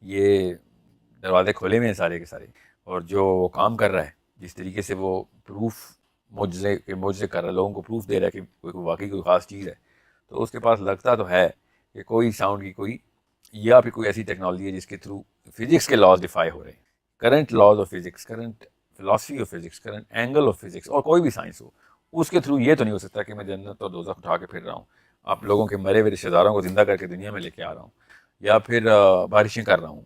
یہ دروازے کھولے ہوئے ہیں سارے کے سارے، اور جو وہ کام کر رہا ہے، جس طریقے سے وہ پروف معجزے کر رہا ہے، لوگوں کو پروف دے رہا ہے کہ کوئی واقعی کوئی خاص چیز ہے، تو اس کے پاس لگتا تو ہے کہ کوئی ساؤنڈ کی کوئی یا پھر کوئی ایسی ٹیکنالوجی ہے جس کے تھرو فزکس کے لاز ڈیفائی ہو رہے ہیں، current laws of physics, current philosophy of physics, current angle of physics, اور کوئی بھی سائنس ہو، اس کے تھرو یہ تو نہیں ہو سکتا کہ میں جنت اور دوزخ اٹھا کے پھر رہا ہوں، آپ لوگوں کے مرے ہوئے رشتہ داروں کو زندہ کر کے دنیا میں لے کے آ رہا ہوں، یا پھر بارشیں کر رہا ہوں،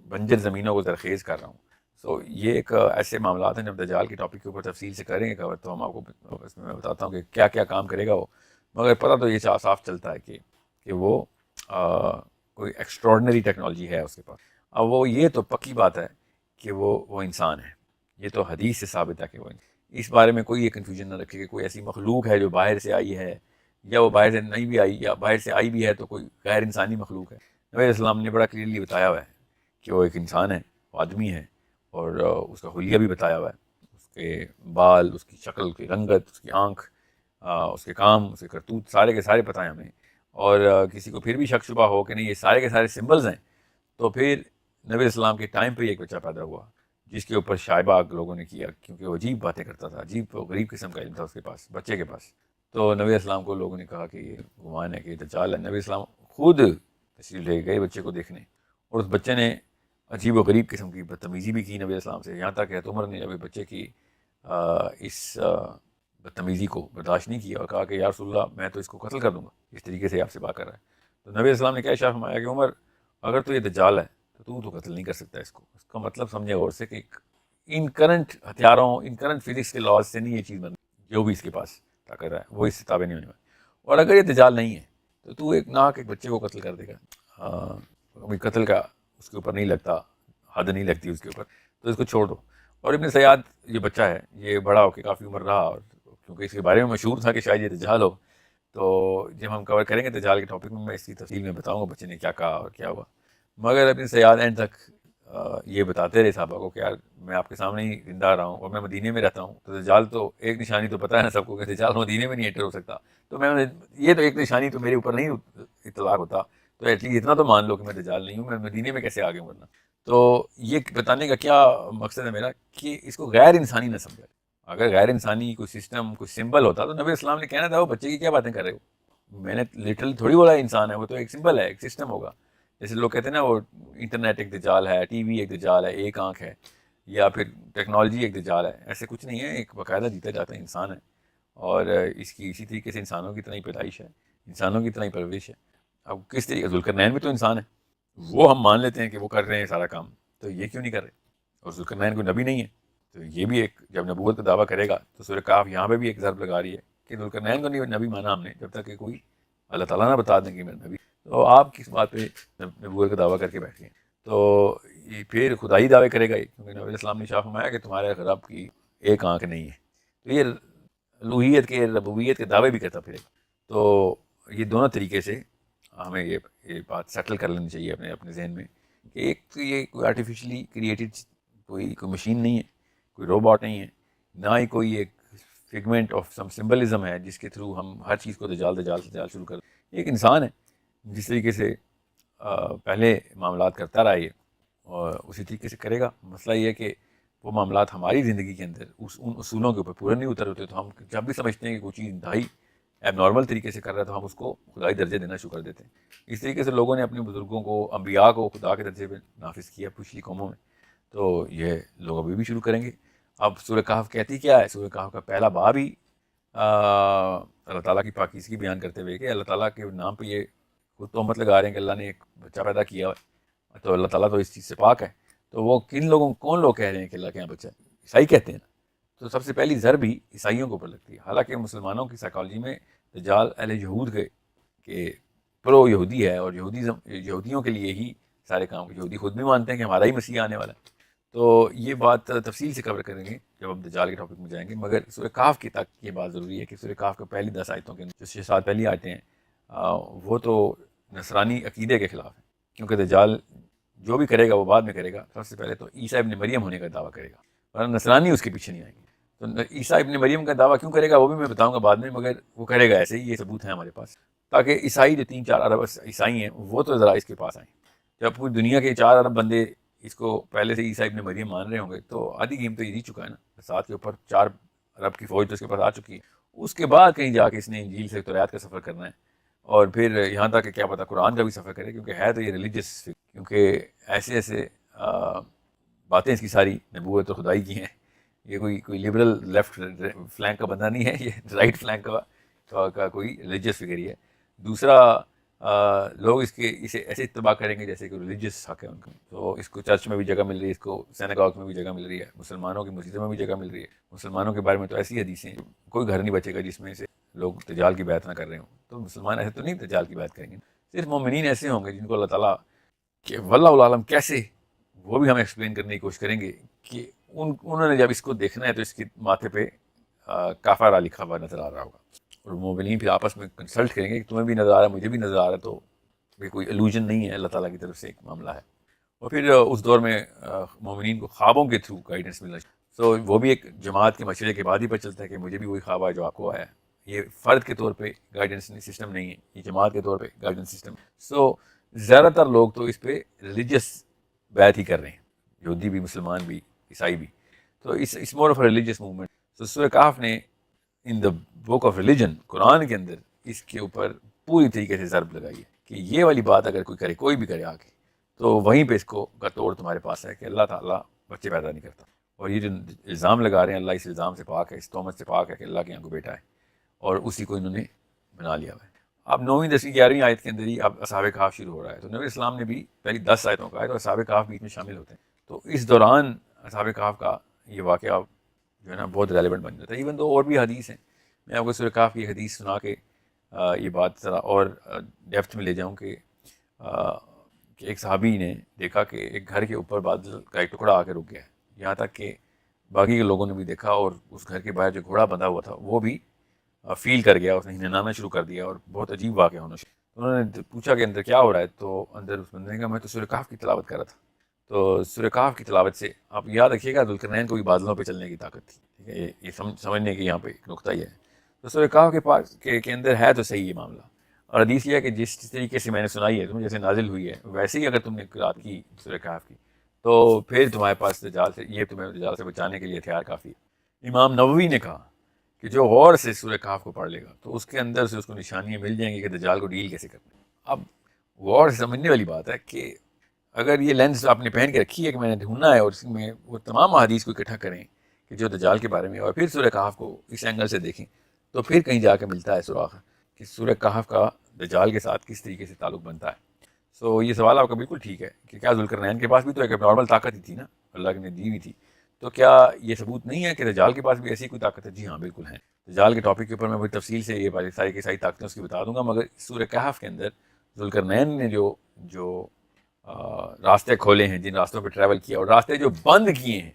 بنجر زمینوں کو زرخیز کر رہا ہوں۔ سو یہ ایک ایسے معاملات ہیں، جب دجال کی ٹاپک کے اوپر تفصیل سے کریں گے کور، تو ہم آپ کو اس میں بتاتا ہوں کہ کیا کیا کام کرے گا وہ، مگر پتہ تو یہ صاف چلتا ہے کہ وہ کوئی ایکسٹراڈنری ٹیکنالوجی ہے اس کے پاس۔ اب وہ یہ تو پکی بات ہے کہ وہ انسان ہے، یہ تو حدیث سے ثابت ہے کہ وہ اس بارے میں کوئی یہ کنفیوژن نہ رکھے کہ کوئی ایسی مخلوق ہے جو باہر سے آئی ہے، یا وہ باہر سے نہیں بھی آئی، یا باہر سے آئی بھی ہے تو کوئی غیر انسانی مخلوق ہے۔ نبی علیہ السلام نے بڑا کلیئرلی بتایا ہوا ہے کہ وہ ایک انسان ہے، وہ آدمی ہے، اور اس کا حلیہ بھی بتایا ہوا ہے، اس کے بال، اس کی شکل، اس کی رنگت، اس کی آنکھ، اس کے کام، اس کے کرتوت، سارے کے سارے پتہ ہیں ہمیں۔ اور کسی کو پھر بھی شک شبہ ہو کہ نہیں یہ سارے کے سارے سمبلز ہیں، تو پھر نبی علیہ السلام کے ٹائم پہ ایک بچہ پیدا ہوا جس کے اوپر شائبہ لوگوں نے کیا، کیونکہ وہ عجیب باتیں کرتا تھا، عجیب و غریب قسم کا علم تھا اس کے پاس، بچے کے پاس۔ تو نبی علیہ السلام کو لوگوں نے کہا کہ یہ گمان ہے کہ یہ دجال ہے۔ نبی علیہ السلام خود تشریف لے گئے بچے کو دیکھنے، اور اس بچے نے عجیب و غریب قسم کی بدتمیزی بھی کی نبی علیہ السلام سے، یہاں تک کہ حضرت عمر نے ابھی بچے کی اس بدتمیزی کو برداشت نہیں کیا اور کہا کہ یا رسول اللہ میں تو اس کو قتل کر دوں گا، اس طریقے سے آپ سے بات کر رہا ہے۔ تو نبی علیہ السلام نے کیا ارشاد فرمایا کہ عمر اگر تو یہ دجال ہے تو قتل نہیں کر سکتا اس کو، اس کا مطلب سمجھے غور سے کہ ان کرنٹ ہتھیاروں، ان کرنٹ فزکس کے لاز سے نہیں یہ چیز بن، جو بھی اس کے پاس طاقت ہے وہ اس سے تابع نہیں ہونے والا، اور اگر یہ دجال نہیں ہے تو ایک ناک ایک بچے کو قتل کر دے گا، ابھی قتل کا اس کے اوپر نہیں لگتا، حد نہیں لگتی اس کے اوپر، تو اس کو چھوڑ دو۔ اور ابن سیاد یہ بچہ ہے، یہ بڑا ہو کے کافی عمر رہا، اور کیونکہ اس کے بارے میں مشہور تھا کہ شاید یہ دجال ہو، تو جب ہم کور کریں گے دجال کے ٹاپک میں اس کی تفصیل میں بتاؤں گا بچے نے کیا کہا اور کیا ہوا۔ مگر ابن سیاد اینڈ تک یہ بتاتے رہے صحابہ کو کہ یار میں آپ کے سامنے ہی زندہ رہا ہوں، اور میں مدینے میں رہتا ہوں، تو دجال تو ایک نشانی تو پتہ ہے نا سب کو کہ دجال مدینے میں نہیں انٹر ہو سکتا، تو میں یہ تو ایک نشانی تو میرے اوپر نہیں اطلاق ہوتا، تو ایٹ لیسٹ اتنا تو مان لو کہ میں دجال نہیں ہوں، میں مدینے میں کیسے آگے ورنہ۔ تو یہ بتانے کا کیا مقصد ہے میرا کہ اس کو غیر انسانی نہ سمجھا، اگر غیر انسانی کوئی سسٹم کوئی سمبل ہوتا تو نبی اسلام نے کہنا تھا وہ بچے کی کیا باتیں کر رہے ہو، میں نے لٹرلی تھوڑی بولا انسان ہے، وہ تو ایک سمبل ہے، ایک سسٹم ہوگا، جیسے لوگ کہتے ہیں نا وہ انٹرنیٹ ایک دجال ہے، ٹی وی ایک دجال ہے، ایک آنکھ ہے، یا پھر ٹیکنالوجی ایک دجال ہے، ایسے کچھ نہیں ہے، ایک باقاعدہ جیتا جاتا ہے انسان ہے، اور اس کی اسی طریقے سے انسانوں کی طرح ہی پیدائش ہے، انسانوں کی طرح ہی پرورش ہے۔ اب کس طریقے ذوالقرنین بھی تو انسان ہے، وہ ہم مان لیتے ہیں کہ وہ کر رہے ہیں سارا کام، تو یہ کیوں نہیں کر رہے؟ اور ذوالقرنین کوئی نبی نہیں ہے، تو یہ بھی ایک جب نبوت کا دعویٰ کرے گا تو سورہ کاف یہاں پہ بھی ایک ضرب لگا رہی ہے کہ ذوالقرنین کو نہیں نبی مانا ہم نے جب تک کہ کوئی اللہ تعالیٰ نہ بتا دیں کہ میں نبی، تو آپ کس بات پہ نبوت کا دعویٰ کر کے بیٹھے ہیں؟ تو یہ پھر خدائی دعوے کرے گا، کیونکہ نبی علیہ السلام نے شاف فرمایا کہ تمہارے رب کی ایک آنکھ نہیں ہے، تو یہ الوہیت کے ربوبیت کے دعوے بھی کرتا پھرے گا۔ تو یہ دونوں طریقے سے ہمیں یہ بات سیٹل کر لینی چاہیے اپنے ذہن میں کہ ایک تو یہ کوئی آرٹیفیشلی کریٹڈ کوئی مشین نہیں ہے، کوئی روبوٹ نہیں ہے، نہ ہی کوئی ایک فگمنٹ آف سم سمبلزم ہے جس کے تھرو ہم ہر چیز کو دجال شروع کر، ایک انسان ہے جس طریقے سے پہلے معاملات کرتا رہا ہے اور اسی طریقے سے کرے گا۔ مسئلہ یہ ہے کہ وہ معاملات ہماری زندگی کے اندر ان اصولوں کے اوپر پورے نہیں اتر ہوتے، تو ہم جب بھی سمجھتے ہیں کہ کوئی چیز انتہائی ایب نارمل طریقے سے کر رہا ہے تو ہم اس کو خدائی درجے دینا شروع کر دیتے ہیں۔ اس طریقے سے لوگوں نے اپنے بزرگوں کو، انبیاء کو خدا کے درجے پہ نافذ کیا پچھلی قوموں میں، تو یہ لوگ ابھی بھی شروع کریں گے۔ اب سورہ کہف کہتی کیا ہے؟ سورہ کہف کا پہلا باب ہی اللہ تعالیٰ کی پاکیزگی بیان کرتے ہوئے کہ اللہ تعالیٰ کے نام پہ یہ خود تہمت لگا رہے ہیں کہ اللہ نے ایک بچہ پیدا کیا ہے، تو اللہ تعالیٰ تو اس چیز سے پاک ہے، تو وہ کون لوگ کہہ رہے ہیں کہ اللہ کے یہاں بچہ ہے؟ عیسائی کہتے ہیں نا، تو سب سے پہلی ضرب بھی عیسائیوں کے اوپر لگتی ہے، حالانکہ مسلمانوں کی سائیکالوجی میں دجال اہل یہود کے پرو یہودی ہے، اور یہودیوں کے لیے ہی سارے کام، یہودی خود بھی مانتے ہیں کہ ہمارا ہی مسیح آنے والا ہے، تو یہ بات تفصیل سے کور کریں گے جب ہم دجال کے ٹاپک میں جائیں گے۔ مگر سورہ کہف کی تک یہ بات ضروری ہے کہ سورہ کہف کے پہلی 10 آیتوں کے جو 6-7 پہلی آیتیں ہیں وہ تو نصرانی عقیدے کے خلاف ہیں، کیونکہ دجال جو بھی کرے گا وہ بعد میں کرے گا، سب سے پہلے تو عیسیٰ ابن مریم ہونے کا دعویٰ کرے گا، ورنہ نصرانی اس کے پیچھے نہیں آئیں گے۔ تو عیسیٰ ابن مریم کا دعویٰ کیوں کرے گا وہ بھی میں بتاؤں گا بعد میں، مگر وہ کرے گا ایسے ہی، یہ ثبوت ہے ہمارے پاس، تاکہ عیسائی جو 3-4 ارب عیسائی ہیں وہ تو ذرا اس کے پاس آئیں۔ جب پوری دنیا کے 4 ارب بندے اس کو پہلے سے عیسیٰ ابن مریم مان رہے ہوں گے تو آدھی گیم تو یہ جیت چکا ہے نا. 7 کے اوپر 4 ارب کی فوج تو اس کے پاس آ چکی ہے. اس کے بعد کہیں جا کے اس نے انجیل سے توریات کا سفر کرنا ہے, اور پھر یہاں تک کہ کیا پتا قرآن کا بھی سفر کرے, کیونکہ ہے تو یہ ریلیجس, کیونکہ ایسے ایسے باتیں اس کی ساری نبوت اور خدائی کی ہیں. یہ کوئی لبرل لیفٹ فلینک کا بندہ نہیں ہے, یہ رائٹ فلینک کا کوئی ریلیجس فگر ہی ہے. دوسرا لوگ اسے ایسے اتباع کریں گے جیسے کہ ریلیجس حق ہے ان کا. تو اس کو چرچ میں بھی جگہ مل رہی ہے, اس کو سینگاگ میں بھی جگہ مل رہی ہے, مسلمانوں کی مسجدوں میں بھی جگہ مل رہی ہے. مسلمانوں کے بارے میں تو ایسی حدیثیں ہیں کوئی گھر نہیں بچے گا جس میں سے لوگ دجال کی بیعت نہ کر رہے ہوں. تو مسلمان ایسے تو نہیں دجال کی بیعت کریں گے, صرف مومنین ایسے ہوں گے جن کو اللہ تعالیٰ کہ واللہ عالم کیسے, وہ بھی ہم ایکسپلین کرنے کی کوشش کریں گے کہ انہوں نے جب اس کو دیکھنا ہے تو اس کے ماتھے پہ کافرہ لکھا ہوا نظر آ رہا ہوگا, اور مومنین پھر آپس میں کنسلٹ کریں گے کہ تمہیں بھی نظر آ رہا ہے مجھے بھی نظر آ رہا ہے, تو یہ کوئی الوژن نہیں ہے, اللہ تعالیٰ کی طرف سے ایک معاملہ ہے. اور پھر اس دور میں مومنین کو خوابوں کے تھرو گائیڈنس ملنا چاہیے. سو وہ بھی ایک جماعت کے مشورے کے بعد ہی پتہ چلتا ہے کہ مجھے بھی وہی خواب ہے جو آپ کو آیا ہے. یہ فرد کے طور پہ گائیڈنس سسٹم نہیں ہے, یہ جماعت کے طور پہ گائیڈنس سسٹم. سو زیادہ تر لوگ تو اس پہ ریلیجس بیعت ہی کر رہے ہیں, یہودی بھی, مسلمان بھی, عیسائی بھی. تو اس مور آف ریلیجس موومنٹ. تو سورہ کہف نے ان دا بک آف ریلیجن, قرآن کے اندر اس کے اوپر پوری طریقے سے ضرب لگائی ہے کہ یہ والی بات اگر کوئی کرے, کوئی بھی کرے آ کے, تو وہیں پہ اس کو کا توڑ تمہارے پاس ہے کہ اللہ تعالیٰ بچے پیدا نہیں کرتا. اور یہ جو الزام لگا رہے ہیں, اللہ اس الزام سے پاک ہے, اس تہمت سے پاک ہے کہ اللہ کے یہاں کو بیٹا ہے, اور اسی کو انہوں نے بنا لیا ہوا ہے. اب 9ویں 10ویں 11ویں آیت کے اندر ہی اب اصحاب کہف شروع ہو رہا ہے. تو نبی اسلام نے بھی پہلی 10 آیتوں کا ہے, تو اصحاب کہف بیچ میں شامل ہوتے ہیں. تو اس دوران اصحاب کہف کا یہ واقعہ جو ہے نا بہت ریلیونٹ بن جاتا ہے. ایون تو اور بھی حدیث ہیں, میں آپ کو سورہ کہف کی حدیث سنا کے یہ بات ذرا اور ڈیپتھ میں لے جاؤں کہ ایک صحابی نے دیکھا کہ ایک گھر کے اوپر بادل کا ایک ٹکڑا آ کے رک گیا ہے, یہاں تک کہ باقی کے لوگوں نے بھی دیکھا, اور اس گھر کے باہر جو گھوڑا بندھا ہوا تھا وہ بھی فیل کر گیا, اس نے ہنانا شروع کر دیا, اور بہت عجیب واقعہ ہونا شروع. انہوں نے پوچھا کہ اندر کیا ہو رہا ہے, تو اندر اس بندے نے کہا میں تو سورہ کہف کی تلاوت کر رہا تھا. تو سورہ کہف کی تلاوت سے آپ یاد رکھیے گا ذوالقرنین کو بھی بادلوں پہ چلنے کی طاقت تھی, ٹھیک ہے, یہ سمجھنے کی یہاں پہ ایک نقطہ یہ ہے. تو سورہ کہف کے پاس کے اندر ہے تو صحیح یہ معاملہ, اور حدیث یہ ہے کہ جس طریقے سے میں نے سنائی ہے, تم جیسے نازل ہوئی ہے ویسے ہی اگر تم نے قرات کی سورہ کہف کی, تو پھر تمہارے پاس دجال سے, یہ تمہیں دجال سے بچانے کے لیے ہتھیار کافی ہے. امام نووی نے کہا کہ جو غور سے سورہ کہف کو پڑھ لے گا تو اس کے اندر سے اس کو نشانیاں مل جائیں گی کہ دجال کو ڈیل کیسے کرنا ہے. اب غور سے سمجھنے والی بات ہے کہ اگر یہ لینس آپ نے پہن کے رکھی ہے کہ میں نے ڈھونڈنا ہے, اور اس میں وہ تمام احادیث کو اکٹھا کریں کہ جو دجال کے بارے میں, اور پھر سورہ کہف کو اس اینگل سے دیکھیں, تو پھر کہیں جا کے ملتا ہے سراغ کہ سورہ کہف کا دجال کے ساتھ کس طریقے سے تعلق بنتا ہے. سو یہ سوال آپ کا بالکل ٹھیک ہے کہ کیا ذوالقرنین کے پاس بھی تو ایک نارمل طاقت ہی تھی نا, اللہ نے دی ہوئی تھی, تو کیا یہ ثبوت نہیں ہے کہ دجال کے پاس بھی ایسی کوئی طاقت ہے؟ جی ہاں بالکل ہے. دجال کے ٹاپک کے اوپر میں بڑی تفصیل سے یہ ساری کی ساری طاقتیں اس کی بتا دوں گا, مگر سورہ کہف کے اندر ذوالقرنین نے جو راستے کھولے ہیں, جن راستوں پہ ٹریول کیا, اور راستے جو بند کیے ہیں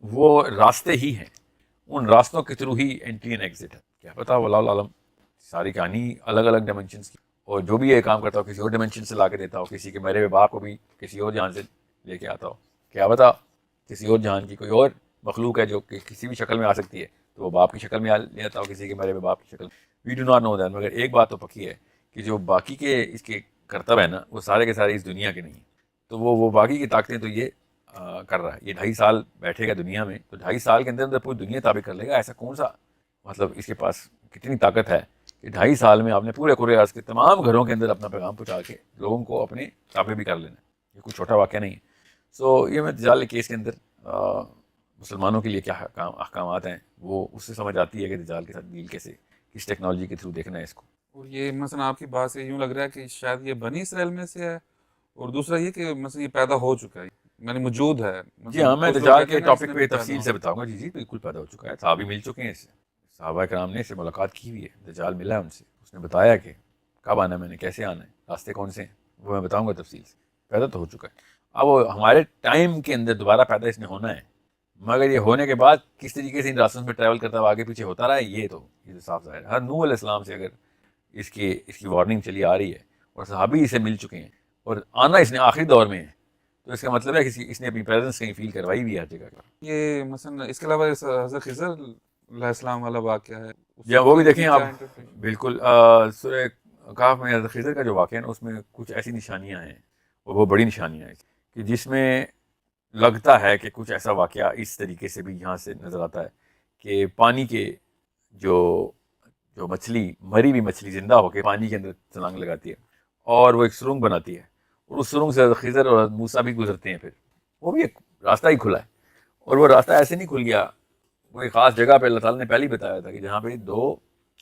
وہ راستے ہی ہیں, ان راستوں کے تھرو ہی انٹری اینڈ ایگزٹ ہے. کیا پتا واللہ عالم, ساری کہانی الگ الگ ڈائمینشنس کی, اور جو بھی یہ کام کرتا ہو کسی اور ڈائمینشن سے لا کے دیتا ہو, کسی کے مرے ہوئے باپ کو بھی کسی اور جہان سے لے کے آتا ہو. کیا پتا کسی اور جہان کی کوئی اور مخلوق ہے جو کہ کسی بھی شکل میں آ سکتی ہے, تو وہ باپ کی شکل میں لے آتا ہو, کسی کے مرے ہوئے باپ کی شکل. We do not know that. مگر ایک بات تو پکی ہے کہ جو باقی کے اس کے کرتب ہے نا, وہ سارے کے سارے اس دنیا کے نہیں ہیں. تو وہ باقی کی طاقتیں تو یہ کر رہا ہے. یہ 2.5 سال بیٹھے گا دنیا میں, تو 2.5 سال کے اندر پوری دنیا تابع کر لے گا. ایسا کون سا مطلب اس کے پاس کتنی طاقت ہے کہ 2.5 سال میں آپ نے پورے قرے ارض کے تمام گھروں کے اندر اپنا پیغام پہنچا کے لوگوں کو اپنے تابع بھی کر لینا. یہ کوئی چھوٹا واقعہ نہیں ہے. سو یہ میں دجال کیس کے اندر مسلمانوں کے لیے کیا احکامات ہیں وہ اس سے سمجھ آتی ہے کہ دجال کے ساتھ ڈیل کیسے, کس ٹیکنالوجی کے تھرو دیکھنا ہے اس کو. اور یہ مثلا آپ کی بات سے یوں لگ رہا ہے کہ شاید یہ بنی اسرائیل میں سے ہے, اور دوسرا یہ کہ مثلا یہ پیدا ہو چکا ہے, یعنی موجود ہے. جی ہاں, میں دجال کے ٹاپک پہ تفصیل سے بتاؤں گا. جی بالکل پیدا ہو چکا ہے, صحابی مل چکے ہیں اس سے, صحابہ کرام نے اس سے ملاقات کی ہوئی ہے, دجال ملا ہے ان سے, اس نے بتایا کہ کب آنا ہے, میں نے کیسے آنا ہے, راستے کون سے ہیں, وہ میں بتاؤں گا تفصیل سے. پیدا تو ہو چکا ہے. اب وہ ہمارے ٹائم کے اندر دوبارہ پیدا اس نے ہونا ہے, مگر یہ ہونے کے بعد کس طریقے سے ان راستوں پہ ٹریول کرتا ہوا آگے پیچھے ہوتا رہا ہے, یہ تو صاف ظاہر ہے. ہر نوح علیہ السلام سے اگر اس کی وارننگ چلی آ رہی ہے, اور صحابی اسے مل چکے ہیں, اور آنا اس نے آخری دور میں ہے, تو اس کا مطلب ہے کہ اس نے اپنی پریزنس کہیں فیل کروائی ہوئی ہے ہر جگہ. یہ مثلا اس کے علاوہ حضرت خضر علیہ السلام والا واقعہ ہے, یا وہ بھی دیکھیں آپ. بالکل سورہ کہف میں حضرت خضر کا جو واقعہ ہے نا, اس میں کچھ ایسی نشانیاں ہیں, اور وہ بڑی نشانیاں ہیں کہ جس میں لگتا ہے کہ کچھ ایسا واقعہ اس طریقے سے بھی یہاں سے نظر آتا ہے کہ پانی کے جو جو مچھلی مری ہوئی مچھلی زندہ ہو کے پانی کے اندر چھلانگ لگاتی ہے اور وہ ایک سرنگ بناتی ہے، اور اس سرنگ سے خضر اور موسیٰ بھی گزرتے ہیں، پھر وہ بھی ایک راستہ ہی کھلا ہے، اور وہ راستہ ایسے نہیں کھل گیا، وہ ایک خاص جگہ پہ اللہ تعالیٰ نے پہلے ہی بتایا تھا کہ جہاں پہ دو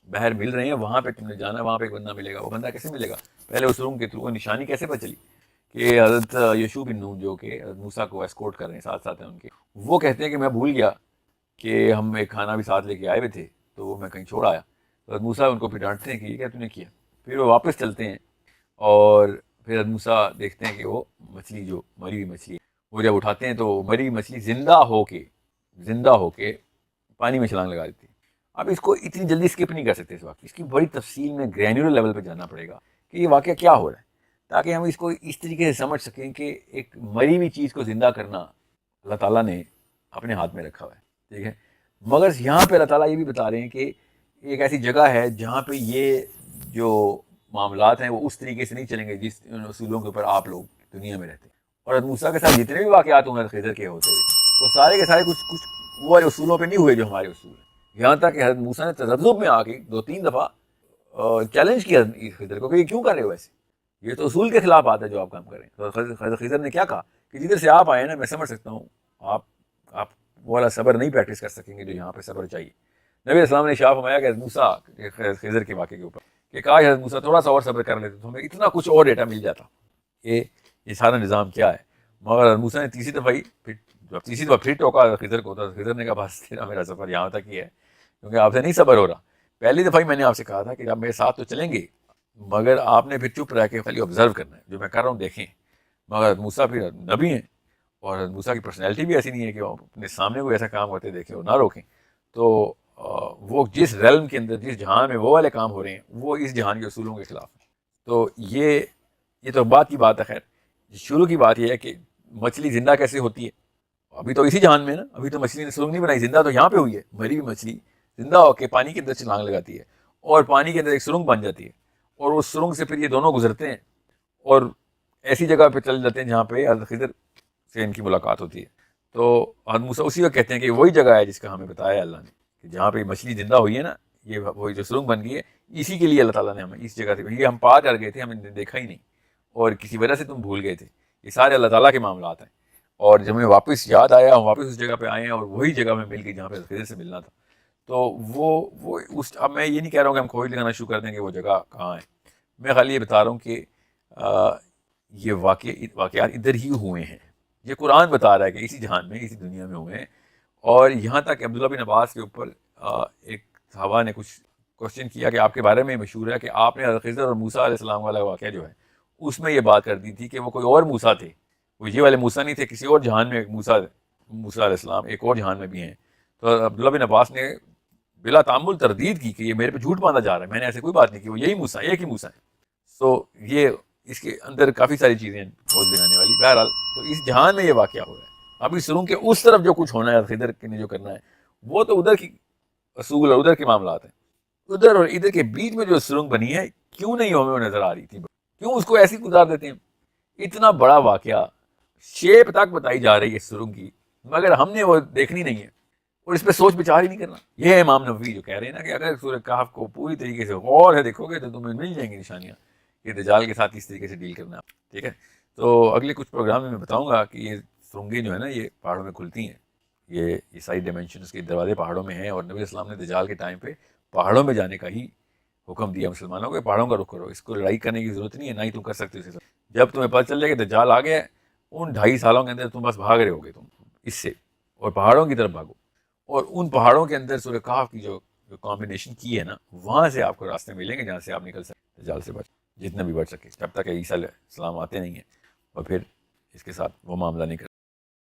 بحر مل رہے ہیں وہاں پہ تم نے جانا ہے، وہاں پہ ایک بندہ ملے گا۔ وہ بندہ کیسے ملے گا؟ پہلے اس سرنگ کے تھرو نشانی کیسے پتہ چلی کہ حضرت یشوع بن نون جو کہ حضرت موسیٰ کو اسکورٹ کر رہے ہیں، ساتھ ساتھ ہیں ان کے، وہ کہتے ہیں کہ میں بھول گیا کہ ہم ایک کھانا بھی ساتھ لے کے آئے ہوئے تھے تو وہ میں کہیں چھوڑ آیا۔ حضرت موسیٰ ان کو پھر ڈانٹتے ہیں کہ یہ کیا تم نے کیا، پھر وہ واپس چلتے ہیں اور پھر حضرت موسیٰ دیکھتے ہیں کہ وہ مچھلی جو مری ہوئی مچھلی وہ جب اٹھاتے ہیں تو مری ہوئی مچھلی زندہ ہو کے پانی میں چھلانگ لگا دیتی ہے۔ اب اس کو اتنی جلدی اسکپ نہیں کر سکتے اس وقت، اس کی بڑی تفصیل میں گرینیولر لیول پہ جانا پڑے گا کہ یہ واقعہ کیا ہو رہا ہے، تاکہ ہم اس کو اس طریقے سے سمجھ سکیں کہ ایک مری ہوئی چیز کو زندہ کرنا اللہ تعالیٰ نے اپنے ہاتھ میں رکھا ہوا ہے، ٹھیک ہے۔ مگر یہاں پہ اللہ تعالیٰ یہ بھی بتا رہے ہیں کہ ایک ایسی جگہ ہے جہاں پہ یہ جو معاملات ہیں وہ اس طریقے سے نہیں چلیں گے جس اصولوں کے اوپر آپ لوگ دنیا میں رہتے ہیں۔ اور حضرت موسیٰ کے ساتھ جتنے بھی واقعات ہوں گے خضر کے ہوتے ہوئے، وہ سارے کے سارے کچھ وہ والے اصولوں پہ نہیں ہوئے جو ہمارے اصول ہیں۔ یہاں تک کہ حضرت موسیٰ نے تذبذب میں آ کے 2-3 دفعہ چیلنج کیا خضر کو کہ یہ کیوں کر رہے ہو ایسے، یہ تو اصول کے خلاف بات ہے جو آپ کام کر رہے ہیں۔ تو خضر نے کیا کہا کہ جدھر سے آپ آئے نا میں سمجھ سکتا ہوں آپ وہ والا صبر نہیں پریکٹس کر سکیں گے جو یہاں پہ صبر چاہیے۔ نبی علیہ السلام نے اشارہ فرمایا کہ حضرت موسیٰ خضر کے واقعے کے اوپر کہ کاش حضرت موسیٰ تھوڑا سا اور صبر کر لیتے تو ہمیں اتنا کچھ اور ڈیٹا مل جاتا کہ یہ سارا نظام کیا ہے۔ مگر حضرت موسیٰ نے تیسری دفعہ پھر ٹوکا خضر کو، تو خضر نے کہا بس تیرا میرا سفر یہاں تک ہی ہے، کیونکہ آپ سے نہیں صبر ہو رہا۔ پہلی دفعہ ہی میں نے آپ سے کہا تھا کہ آپ میرے ساتھ تو چلیں گے مگر آپ نے پھر چپ رہ کے خالی آبزرو کرنا ہے، جو میں کر رہا ہوں دیکھیں۔ مگر حضرت موسیٰ پھر نبی ہیں اور حضرت موسیٰ کی پرسنالٹی بھی ایسی نہیں ہے کہ وہ اپنے سامنے کوئی ایسا کام ہوتے دیکھیں اور نہ روکیں، تو وہ جس ریلم کے اندر جس جہان میں وہ والے کام ہو رہے ہیں وہ اس جہان کے اصولوں کے خلاف ہیں۔ تو یہ تو بات کی بات ہے۔ خیر شروع کی بات یہ ہے کہ مچھلی زندہ کیسے ہوتی ہے، ابھی تو اسی جہان میں نا، ابھی تو مچھلی نے سرنگ نہیں بنائی، زندہ تو یہاں پہ ہوئی ہے، مری ہوئی مچھلی زندہ ہو کے پانی کے اندر چھلانگ لگاتی ہے اور پانی کے اندر ایک سرنگ بن جاتی ہے، اور اس سرنگ سے پھر یہ دونوں گزرتے ہیں اور ایسی جگہ پہ چل جاتے ہیں جہاں پہ حضرت خضر سے ان کی ملاقات ہوتی ہے۔ تو حضرت موسیٰ اسی وقت کہتے ہیں کہ وہی جگہ ہے جس کا ہمیں بتایا اللہ نے کہ جہاں پہ مچھلی زندہ ہوئی ہے نا، یہ وہی جو سرنگ بن گئی ہے، اسی کے لیے اللہ تعالیٰ نے ہمیں اس جگہ سے، یہ ہم پار کر گئے تھے، ہم نے دیکھا ہی نہیں اور کسی وجہ سے تم بھول گئے تھے، یہ سارے اللہ تعالیٰ کے معاملات ہیں۔ اور جب ہمیں واپس یاد آیا ہم واپس اس جگہ پہ آئے ہیں اور وہی جگہ میں مل گئی جہاں پہ خضر سے ملنا تھا۔ تو وہ اس اب میں یہ نہیں کہہ رہا ہوں کہ ہم کھوج لگانا شروع کر دیں کہ وہ جگہ کہاں ہے، میں خالی یہ بتا رہا ہوں کہ یہ واقعات ادھر ہی ہوئے ہیں، یہ قرآن بتا رہا ہے کہ اسی جہان میں اسی دنیا میں ہوئے ہیں۔ اور یہاں تک کہ عبداللہ بن عباس کے اوپر ایک صحابہ نے کچھ کوشچن کیا کہ آپ کے بارے میں مشہور ہے کہ آپ نے حضرت خضر اور موسیٰ علیہ السلام والا واقعہ جو ہے اس میں یہ بات کر دی تھی کہ وہ کوئی اور موسیٰ تھے، وہ یہ والے موسیٰ نہیں تھے، کسی اور جہان میں موسیٰ علیہ السلام ایک اور جہان میں بھی ہیں۔ تو عبداللہ بن عباس نے بلا تعمل تردید کی کہ یہ میرے پہ جھوٹ باندھا جا رہا ہے، میں نے ایسے کوئی بات نہیں کی، وہ یہی موسیٰ ایک ہی موسیٰ ہے۔ سو یہ اس کے اندر کافی ساری چیزیں ہیں کھوج لگانے والی۔ بہرحال تو اس جہان میں یہ واقعہ ہو رہا ہے، اب اس سرنگ کے اس طرف جو کچھ ہونا ہے خضر نے جو کرنا ہے وہ تو ادھر کی اصول اور ادھر کے معاملات ہیں، ادھر اور ادھر کے بیچ میں جو سرنگ بنی ہے کیوں نہیں ہمیں وہ نظر آ رہی تھی، کیوں اس کو ایسی گزار دیتے ہیں؟ اتنا بڑا واقعہ، شیپ تک بتائی جا رہی ہے سرنگ کی، مگر ہم نے وہ دیکھنی نہیں ہے اور اس پہ سوچ بچار ہی نہیں کرنا۔ یہ ہے امام نووی جو کہہ رہے ہیں نا کہ اگر سورہ کہف کو پوری طریقے سے غور سے دیکھو گے تو تمہیں مل جائیں گی نشانیاں کہ دجال کے ساتھ اس طریقے سے ڈیل کرنا ہے، ٹھیک ہے۔ تو اگلے کچھ پروگرام میں میں بتاؤں گا کہ یہ سرنگیں جو ہے نا یہ پہاڑوں میں کھلتی ہیں، یہ ساری ڈائمینشنز کے دروازے پہاڑوں میں ہیں، اور نبی السلام نے دجال کے ٹائم پہ پہاڑوں میں جانے کا ہی حکم دیا مسلمانوں کو، پہاڑوں کا رخ کرو، اس کو لڑائی کرنے کی ضرورت نہیں ہے، نہ ہی تم کر سکتے اسے۔ جب تمہیں پتہ چل جائے کہ دجال آ گیا ہے، ان 2.5 سالوں کے اندر تم بس بھاگ رہے ہوگے تم اس سے، اور پہاڑوں کی طرف بھاگو، اور ان پہاڑوں کے اندر سورہ کہف کی جو کمبینیشن کی ہے نا وہاں سے آپ کو راستے ملیں گے جہاں سے آپ نکل سکتے دجال سے جتنا بھی بچ سکے، جب تک عیسیٰ علیہ السلام آتے نہیں ہیں، اور پھر اس کے ساتھ وہ معاملہ نہیں کرتے۔